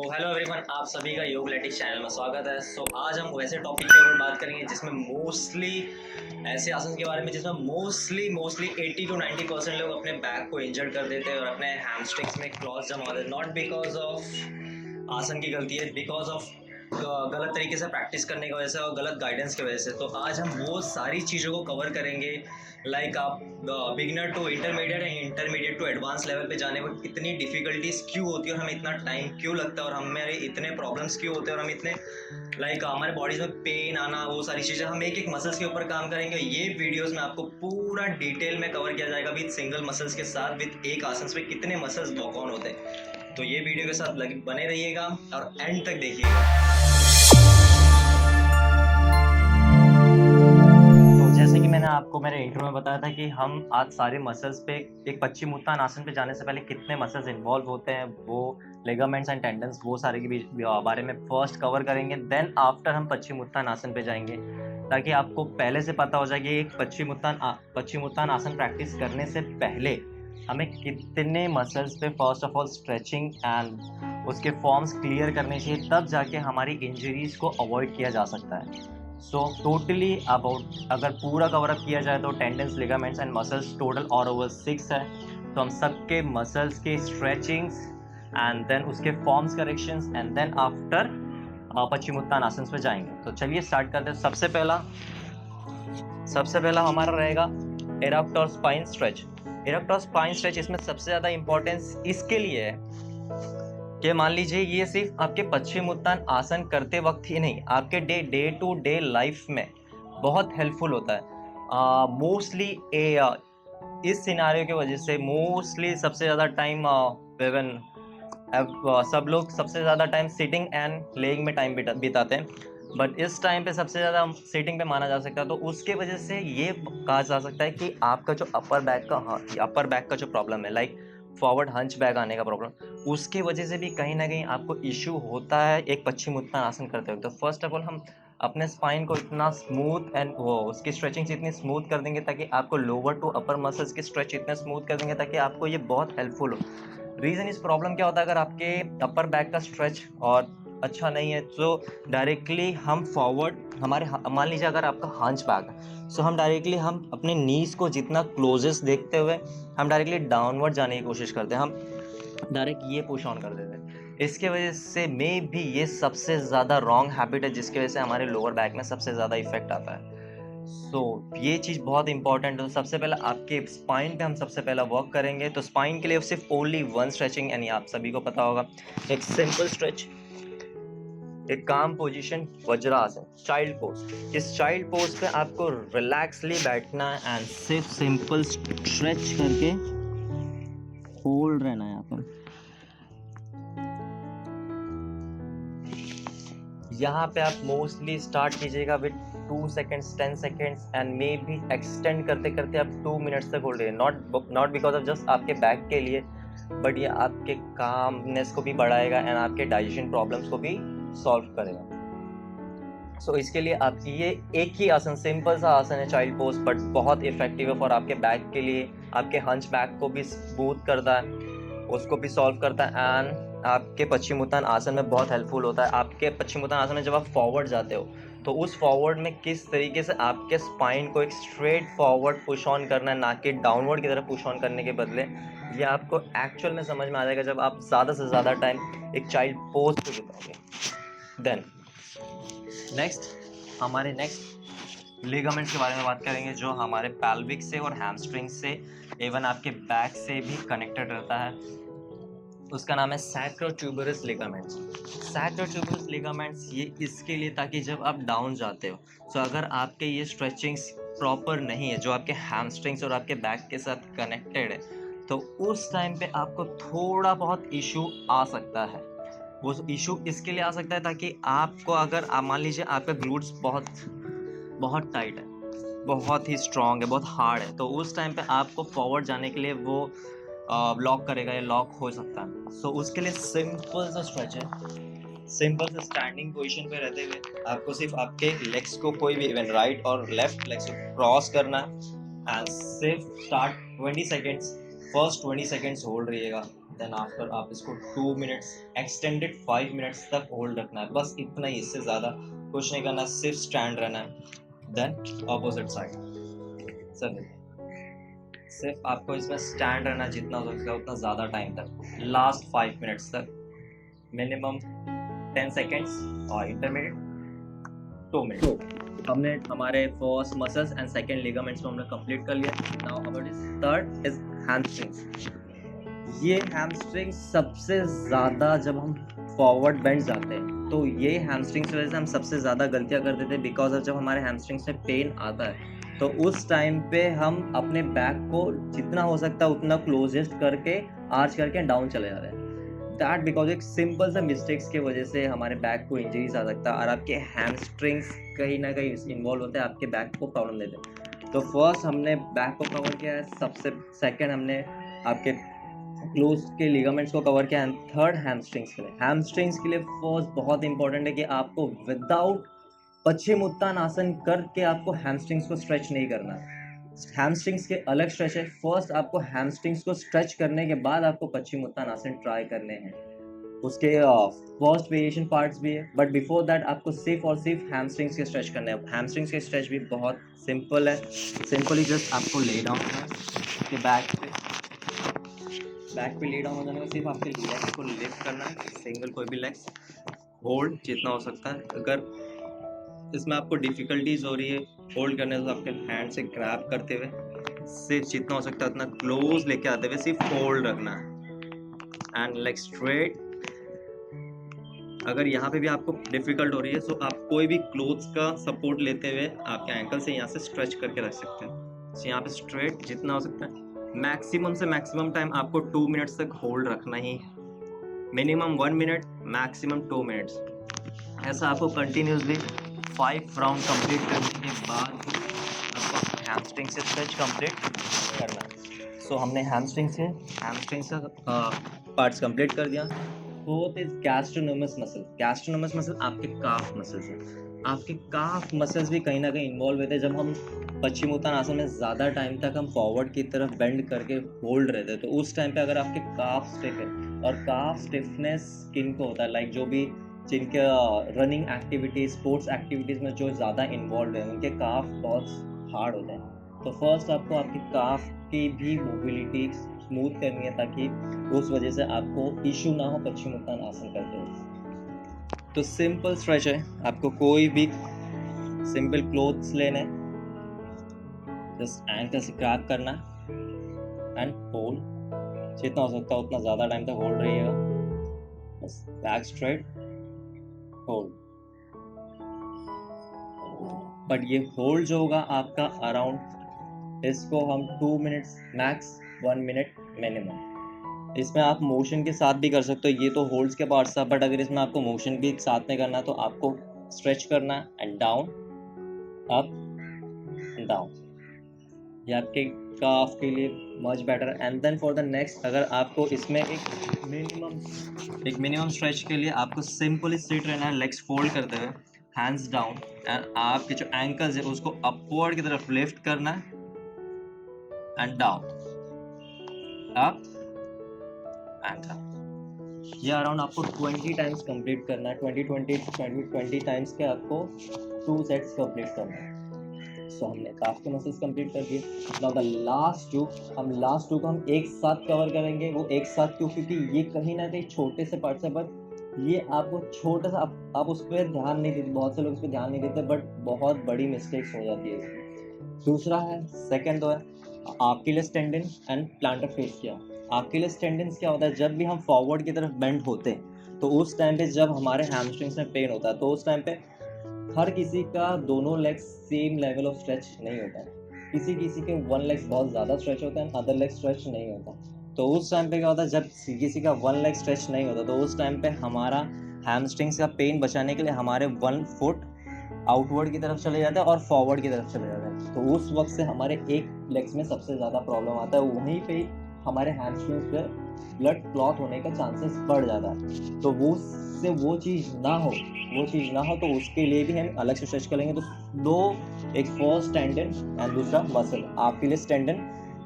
Hello everyone, आप सभी का योग लेटिक्स चैनल में स्वागत है। आज हम वैसे टॉपिक के ऊपर बात करेंगे जिसमें मोस्टली ऐसे आसन के बारे में जिसमें मोस्टली 80 to 90% लोग अपने बैक को इंजर्ड कर देते हैं और अपने हैमस्ट्रिंग्स में क्लॉज जमा देते हैं। नॉट बिकॉज ऑफ आसन की गलती है, बिकॉज ऑफ गलत तरीके से प्रैक्टिस करने की वजह से और गलत गाइडेंस की वजह से। तो आज हम वो सारी चीज़ों को कवर करेंगे। लाइक आप beginner to intermediate and intermediate to advance level पे जाने में कितनी डिफिकल्टीज क्यों होती है और हमें इतना टाइम क्यों लगता है और हमें इतने प्रॉब्लम्स क्यों होते हैं और हम इतने हमारे बॉडीज में पेन आना, वो सारी चीज़ें हम एक एक मसल्स के ऊपर काम करेंगे। ये वीडियोस में आपको पूरा डिटेल में कवर किया जाएगा विद सिंगल मसल्स के साथ, विद एक आसन पे कितने मसल्स लॉक ऑन होते हैं। तो ये वीडियो के साथ बने रहिएगा और एंड तक देखिएगा। जैसे कि मैंने आपको मेरे इंट्रो में बताया था कि हम आज सारे मसल्स पे एक पश्चिमोत्तान आसन पे जाने से पहले कितने मसल्स इन्वॉल्व होते हैं, वो लिगामेंट्स एंड टेंडन्स, वो सारे के बारे में फर्स्ट कवर करेंगे। देन आफ्टर हम पश्चिमोत्तान आसन पे जाएंगे ताकि आपको पहले से पता हो जाए कि एक पश्चिमोत्तान आसन प्रैक्टिस करने से पहले हमें कितने मसल्स पे first of all stretching and उसके फॉर्म्स क्लियर करने चाहिए, तब जाके हमारी इंजरीज को अवॉइड किया जा सकता है। सो टोटली अबाउट अगर पूरा कवर अप किया जाए तो tendons, ligaments and muscles total और ओवर 6 है। तो हम सबके मसल्स के स्ट्रेचिंग्स एंड देन उसके forms corrections and then after Paschimottan asana पे जाएंगे। तो चलिए स्टार्ट करते हैं। सबसे पहला हमारा रहेगा adapter spine stretch. Adapter spine stretch इसमें सबसे ज़्यादा इंपॉर्टेंस इसके लिए है कि मान लीजिए ये सिर्फ आपके पश्चिमोत्तान आसन करते वक्त ही नहीं, आपके डे टू डे लाइफ में बहुत हेल्पफुल होता है। मोस्टली इस सिनारियो की वजह से मोस्टली सबसे ज़्यादा टाइम सब लोग सबसे ज़्यादा टाइम सिटिंग एंड लेइंग में टाइम बिताते हैं, बट इस टाइम पे सबसे ज़्यादा सिटिंग पे माना जा सकता है। तो उसके वजह से ये कहा जा सकता है कि आपका जो अपर बैक का जो प्रॉब्लम है, लाइक फॉरवर्ड हंच बैक आने का प्रॉब्लम, उसकी वजह से भी कहीं ना कहीं आपको इश्यू होता है एक पश्चिमोत्तान आसन करते वक्त। तो फर्स्ट ऑफ ऑल हम अपने स्पाइन को इतना स्मूथ एंड वो उसकी स्ट्रेचिंग इतनी स्मूथ कर देंगे ताकि आपको लोअर टू अपर मसल्स की स्ट्रेच इतने स्मूथ कर देंगे ताकि आपको ये बहुत हेल्पफुल हो। रीज़न इस प्रॉब्लम क्या होता है, अगर आपके अपर बैक का स्ट्रेच और अच्छा नहीं है तो डायरेक्टली हम फॉरवर्ड मान लीजिए अगर आपका हंच बैक है, सो हम डायरेक्टली हम अपने नीज को जितना क्लोजेस्ट देखते हुए हम डायरेक्टली डाउनवर्ड जाने की कोशिश करते हैं, हम डायरेक्ट ये पुश ऑन कर देते हैं। इसके वजह से मे भी ये सबसे ज़्यादा रॉन्ग हैबिट है जिसकी वजह से हमारे लोअर बैक में सबसे ज़्यादा इफेक्ट आता है। सो ये चीज़ बहुत इंपॉर्टेंट है। सबसे पहले आपके स्पाइन पे हम सबसे पहला वर्क करेंगे। तो स्पाइन के लिए सिर्फ ओनली वन स्ट्रेचिंग, यानी आप सभी को पता होगा, एक सिंपल स्ट्रेच, एक काम पोजीशन, वज्रासन, चाइल्ड पोज। इस चाइल्ड पोज पे आपको रिलैक्सली बैठना है एंड सिर्फ सिंपल स्ट्रेच करके होल्ड रहना है। यहाँ पर यहाँ पे आप मोस्टली स्टार्ट कीजिएगा with 2 seconds, 10 seconds and may be extend करते करते आप 2 minutes तक होल्ड रहिए। नॉट बिकॉज ऑफ जस्ट आपके बैक के लिए, बट ये आपके कामनेस को भी बढ़ाएगा एंड आपके डाइजेशन प्रॉब्लम्स को भी सॉल्व करेगा। सो इसके लिए आप ये एक ही आसन, सिंपल सा आसन है चाइल्ड पोज, बट बहुत इफेक्टिव है फॉर आपके बैक के लिए। आपके हंच बैक को भी स्मूथ करता है, उसको भी सॉल्व करता है एंड आपके पश्चिमोत्तान आसन में बहुत हेल्पफुल होता है। आपके पश्चिमोत्तान आसन में जब आप फॉरवर्ड जाते हो तो उस फॉरवर्ड में किस तरीके से आपके स्पाइन को एक स्ट्रेट फॉरवर्ड पुश ऑन करना है, ना कि डाउनवर्ड की तरफ पुश ऑन करने के बदले, ये आपको एक्चुअल में समझ में आ जाएगा जब आप ज़्यादा से ज़्यादा टाइम एक चाइल्ड पोज पे बिताओगे। देन हमारे नेक्स्ट लिगामेंट्स के बारे में बात करेंगे जो हमारे पैल्विक से और हैमस्ट्रिंग से, इवन आपके बैक से भी कनेक्टेड रहता है। उसका नाम है सैक्रोट्यूबरस लिगामेंट्स। सैक्रोट्यूबरस लिगामेंट्स ये इसके लिए ताकि जब आप डाउन जाते हो, तो अगर आपके ये स्ट्रेचिंग्स प्रॉपर नहीं है जो आपके हैमस्ट्रिंग्स और आपके बैक के साथ कनेक्टेड है, तो उस टाइम पे आपको थोड़ा बहुत इशू आ सकता है। वो इशू इसके लिए आ सकता है ताकि आपको, अगर मान लीजिए आपका ग्लूट्स बहुत टाइट है, बहुत ही स्ट्रॉन्ग है, बहुत हार्ड है, तो उस टाइम पे आपको फॉरवर्ड जाने के लिए वो लॉक करेगा या लॉक हो सकता है। सो उसके लिए सिंपल सा स्ट्रेच है। सिंपल से स्टैंडिंग पोजीशन पे रहते हुए आपको सिर्फ आपके लेग्स को, कोई भी इवन राइट और लेफ्ट लेग्स को क्रॉस करना है एंड सिर्फ start 20 seconds, first 20 seconds hold रहिएगा देन आफ्टर आप इसको 2 मिनट्स एक्सटेंडेड 5 मिनट्स तक होल्ड रखना है, बस इतना ही, इससे ज़्यादा कुछ नहीं करना, सिर्फ स्टैंड रहना है। देन ऑपोजिट साइड सर, सिर्फ आपको इसमें स्टैंड रहना जितना हो सकता है उतना ज़्यादा टाइम तक, लास्ट 5 मिनट्स तक, मिनिमम 10 सेकेंड्स और इंटरमीडिएट 2 मिनट। हमने हमारे first muscles and second ligaments को हमने कंप्लीट कर लिया। Now about is third is hamstrings. ये हैमस्ट्रिंग सबसे ज़्यादा जब हम फॉरवर्ड बेंड जाते हैं तो ये हैमस्ट्रिंग्स की वजह से हम सबसे ज़्यादा गलतियाँ करते थे, बिकॉज ऑफ जब हमारे हैमस्ट्रिंग्स में पेन आता है तो उस टाइम पे हम अपने बैक को जितना हो सकता है उतना क्लोजेस्ट करके आर्च करके डाउन चले जाते हैं। दैट बिकॉज एक सिंपल सा मिस्टेक्स की वजह से हमारे बैक को इंजरीज आ सकता है और आपके हैमस्ट्रिंग्स कहीं ना कहीं इन्वॉल्व होते हैं, आपके बैक को प्रॉब्लम देते हैं। तो फर्स्ट हमने बैक को कवर किया है, सबसे सेकेंड हमने आपके क्लोज के लिगामेंट्स को कवर किया, एंड थर्ड हैमस्ट्रिंग्स के लिए। हैमस्ट्रिंग्स के लिए फर्स्ट बहुत इंपॉर्टेंट है कि आपको विदाउट पश्चिमोत्तानासन करके आपको हैमस्ट्रिंग्स को स्ट्रेच नहीं करना है। हैमस्ट्रिंग्स के अलग स्ट्रेच है, फर्स्ट आपको हैमस्ट्रिंग्स को स्ट्रेच करने के बाद आपको पश्चिमोत्तानासन ट्राई करने हैं। उसके फर्स्ट वेरिएशन पार्ट्स भी है, बट बिफोर दैट आपको सिर्फ और सिर्फ हैमस्ट्रिंग्स के स्ट्रेच करने हैं। हैमस्ट्रिंग्स के स्ट्रेच भी बहुत सिंपल है, सिंपली जस्ट आपको ले डाउन करना है कि बैक पे ले डाउन हो जाने में सिर्फ आपके लेग्स को लिफ्ट करना है, सिंगल कोई भी लेग्स होल्ड जितना हो सकता है। अगर इसमें आपको डिफिकल्टीज हो रही है होल्ड करने तो आपके हैंड से ग्रैब करते हुए सिर्फ जितना हो सकता है उतना क्लोज लेके आते हुए सिर्फ होल्ड रखना है एंड लेग स्ट्रेट। अगर यहाँ पे भी आपको डिफिकल्ट हो रही है तो आप कोई भी क्लोथ्स का सपोर्ट लेते हुए आपके एंकल से यहाँ से स्ट्रेच करके रख सकते हैं। तो यहाँ पे स्ट्रेट जितना हो सकता है, मैक्सिमम से मैक्सिमम टाइम आपको 2 मिनट्स तक होल्ड रखना ही, मिनिमम 1 मिनट, मैक्सिमम 2 मिनट्स। ऐसा आपको कंटिन्यूसली 5 राउंड कंप्लीट करने के बाद आपको हैमस्ट्रिंग से स्ट्रेच कंप्लीट करना है। सो हमने हैमस्ट्रिंग का पार्ट्स कंप्लीट कर दिया। Fourth is gastrocnemius muscle. Gastrocnemius muscle आपके काफ मसल्स हैं। आपके काफ मसल्स भी कहीं ना कहीं इन्वॉल्व होते हैं। जब हम पश्चिमोत्तानासन में ज़्यादा टाइम तक हम फॉरवर्ड की तरफ बेंड करके होल्ड रहते हैं तो उस टाइम पे अगर आपके काफ स्टिफ है, और काफ स्टिफनेस किन को होता है, लाइक जो भी जिनके रनिंग एक्टिविटीज, स्पोर्ट्स एक्टिविटीज़ में जो ज़्यादा इन्वॉल्व है उनके काफ बहुत हार्ड होते हैं। तो फर्स्ट आपको आपकी काफ की भी मोबिलिटी स्मूथ करनी है ताकि उस वजह से आपको इशू ना हो पश्चिमोत्तानासन करते हुए। तो सिंपल स्ट्रेच है, आपको कोई भी सिंपल क्लोथ्स लेने, जस्ट एंकल से ग्रैब करना एंड होल्ड, जितना हो सकता है उतना ज़्यादा टाइम तक होल्ड रहिएगा, बस बैक स्ट्रेट होल्ड। बट ये होल्ड जो होगा आपका अराउंड, इसको हम 2 मिनट्स मैक्स 1 मिनट मिनिमम। इसमें आप मोशन के साथ भी कर सकते हो, ये तो होल्ड्स के पार्ट्स था, बट अगर इसमें आपको मोशन भी साथ में करना है तो आपको स्ट्रेच करना एंड डाउन, अप डाउन, ये आपके काफ के लिए much better. And then for the next, अगर आपको इसमें एक मिनिमम स्ट्रेच के लिए आपको सिंपली सिट रहना है, लेग्स फोल्ड करते हुए, हैंड्स डाउन, एंड आपके जो एंकल्स है उसको अपवर्ड की तरफ लिफ्ट करना है and down, up and down. ये अराउंड आपको 20 टाइम्स कंप्लीट करना है। 20 टाइम्स के आपको 2 सेट्स कंप्लीट करना है। सो हमने काफ के मसल्स कंप्लीट कर दिए। नाउ द लास्ट टू, हम लास्ट टू को हम एक साथ कवर करेंगे। वो एक साथ क्यों? क्योंकि ये कहीं ना कहीं छोटे से पार्ट्स है, बट ये आपको छोटा सा आप उस पर ध्यान नहीं देते, बहुत से लोग उस पर ध्यान नहीं देते, बट बहुत बड़ी मिस्टेक्स हो जाती है इसमें। दूसरा है, सेकेंड तो है Achilles tendon and plantar fascia. Achilles tendon क्या होता है? जब भी हम फॉरवर्ड की तरफ बेंड होते हैं तो उस टाइम पे जब हमारे हैमस्ट्रिंग्स में पेन होता है तो उस टाइम पे हर किसी का दोनों legs same level of stretch नहीं होता है। किसी के वन लेग्स बहुत ज़्यादा स्ट्रेच होता है, अदर लेग स्ट्रेच नहीं होता। तो उस टाइम पे क्या होता है, जब किसी का वन लेग स्ट्रेच नहीं होता तो उस टाइम पे हमारा हैमस्ट्रिंग्स का पेन बचाने के लिए हमारे 1 फुट आउटवर्ड की तरफ चले जाता है और फॉरवर्ड की तरफ चले जाता है। तो उस वक्त से हमारे एक लेग्स में सबसे ज़्यादा प्रॉब्लम आता है, वहीं पे हमारे हैमस्ट्रिंग्स पे ब्लड क्लॉट होने का चांसेस बढ़ जाता है। तो वो चीज़ ना हो तो उसके लिए भी हम अलग से स्ट्रेच करेंगे। तो दो, एक फर्स्ट टेंडन एंड दूसरा muscle, Achilles tendon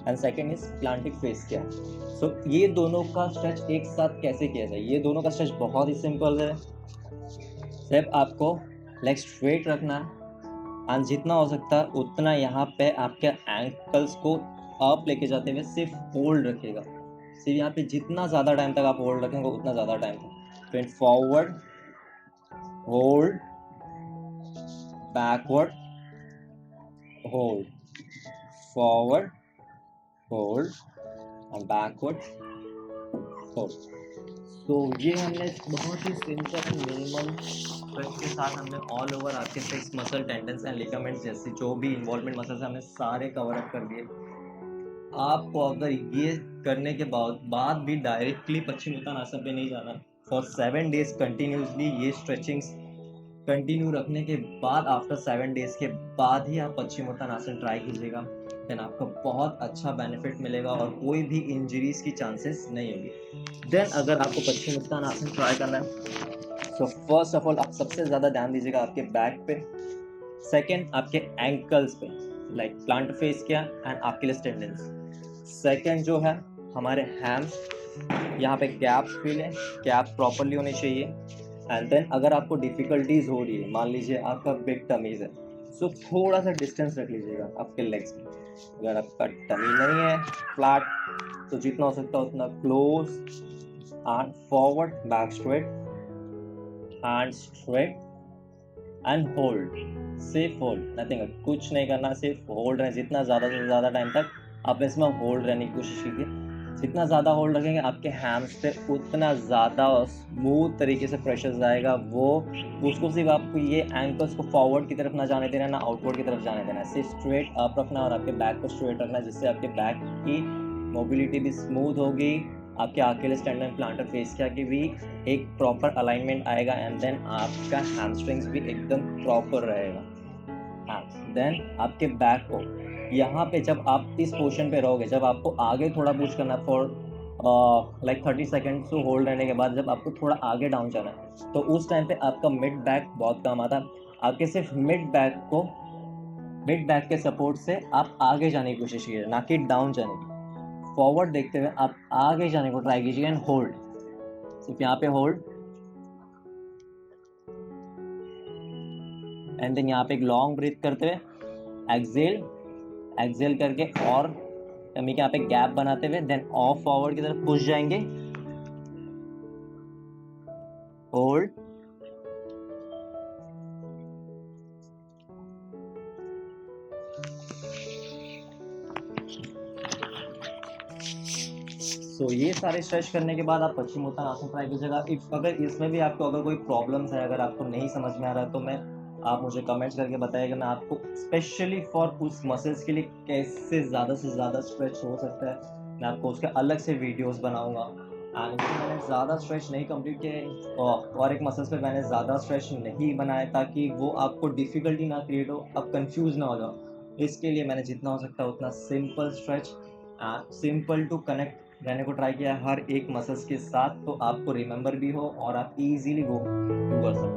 and second is plantar fascia क्या। सो ये दोनों का स्ट्रेच एक साथ कैसे किया जाए, ये दोनों का स्ट्रेच बहुत ही सिंपल है। सिर्फ आपको लेग स्ट्रेट रखना है एंड जितना हो सकता है उतना यहाँ पे आपके एंकल्स को अप लेके जाते हुए सिर्फ होल्ड रखिएगा। सिर्फ यहाँ पे जितना ज़्यादा टाइम तक आप होल्ड रखेंगे उतना ज़्यादा टाइम तक। फिर forward hold, backward hold, forward hold and backward hold. तो ये हमने बहुत ही सिंपल एंड मिनिमल स्ट्रेच के साथ हमने ऑल ओवर आपके 6 मसल, टेंडन्स एंड लिगामेंट्स जैसे जो भी इन्वॉल्वमेंट मसल्स हमने सारे कवर अप कर दिए। आपको अगर ये करने के बाद भी डायरेक्टली पश्चिमोत्तानासन पे नहीं जाना, फॉर 7 डेज कंटिन्यूसली ये स्ट्रेचिंग्स कंटिन्यू रखने के बाद आफ्टर 7 डेज के बाद ही आप पश्चिमोत्तानासन ट्राई कीजिएगा। देन आपको बहुत अच्छा बेनिफिट मिलेगा और कोई भी इंजरीज की चांसेस नहीं होगी। देन अगर आपको पश्चिमोत्तानासन ट्राई करना है तो फर्स्ट ऑफ ऑल आप सबसे ज़्यादा ध्यान दीजिएगा आपके बैक पे, सेकेंड आपके एंकल्स पे लाइक प्लांट फेस किया एंड अकिलेस टेंडन्स। सेकेंड जो है हमारे हैम्स, यहाँ पे गैप फील है, गैप प्रॉपरली होनी चाहिए। एंड देन अगर आपको डिफिकल्टीज हो रही है, मान लीजिए आपका बिग टमीज है, सो थोड़ा सा डिस्टेंस रख लीजिएगा आपके लेग्स में। अगर आपका टमी नहीं है फ्लैट तो जितना हो सकता है उतना close and forward, back straight, hand straight and hold, सिर्फ होल्ड, नथिंग, कुछ नहीं करना, सिर्फ होल्ड रहे जितना ज़्यादा से ज़्यादा टाइम तक आप इसमें होल्ड रहने की कोशिश कीजिए। जितना ज़्यादा होल्ड रखेंगे आपके हैम्स पे उतना ज़्यादा स्मूथ तरीके से प्रेशर जाएगा वो, उसको सिर्फ आपको ये एंकल्स को फॉरवर्ड की तरफ ना जाने देना, ना आउटवर्ड की तरफ जाने देना, सिर्फ स्ट्रेट अप रखना और आपके बैक को स्ट्रेट रखना, जिससे आपके बैक की मोबिलिटी भी स्मूथ होगी, आपके अकिलेस टेंडन, प्लांटर फेसिया की भी एक प्रॉपर अलाइनमेंट आएगा एंड देन आपका हैमस्ट्रिंग्स भी एकदम प्रॉपर रहेगा। देन आपके बैक को यहाँ पे जब आप इस पोर्शन पे रहोगे, जब आपको आगे थोड़ा पुश करना for like 30 seconds to hold रहने के बाद जब आपको थोड़ा आगे डाउन जाना है तो उस टाइम पे आपका मिड बैक बहुत काम आता है। आपके सिर्फ मिड बैक के सपोर्ट से आप आगे जाने की कोशिश कीजिए, ना कि डाउन जाने की। फॉरवर्ड देखते हुए आप आगे जाने को ट्राई कीजिए एंड होल्ड, सिर्फ यहाँ पे होल्ड एंड देन यहाँ पे एक लॉन्ग ब्रीथ करते हुए एक्सेल करके और टमी के यहाँ पे गैप बनाते हुए देन ऑफ फॉरवर्ड की तरफ पुश जाएंगे, होल्ड, तो ये सारे स्ट्रेच करने के बाद आप पश्चिमोत्तानासन ट्राई कीजिएगा। अगर इसमें भी आपको अगर कोई प्रॉब्लम्स है, अगर आपको नहीं समझ में आ रहा है तो आप मुझे कमेंट्स करके बताइएगा, मैं आपको स्पेशली फॉर उस मसल्स के लिए कैसे ज़्यादा से ज़्यादा स्ट्रेच हो सकता है मैं आपको उसके अलग से वीडियोस बनाऊंगा। एंड इसमें मैंने ज़्यादा स्ट्रेच नहीं कंप्लीट किए और एक मसल्स पे मैंने ज़्यादा स्ट्रेच नहीं बनाया ताकि वो आपको डिफ़िकल्टी ना क्रिएट हो, आप कंफ्यूज ना हो जाओ। इसके लिए मैंने जितना हो सकता है उतना simple stretch and simple to connect रहने को ट्राई किया हर एक मसल्स के साथ, तो आपको रिमेंबर भी हो और आप इजीली वो कर सकते।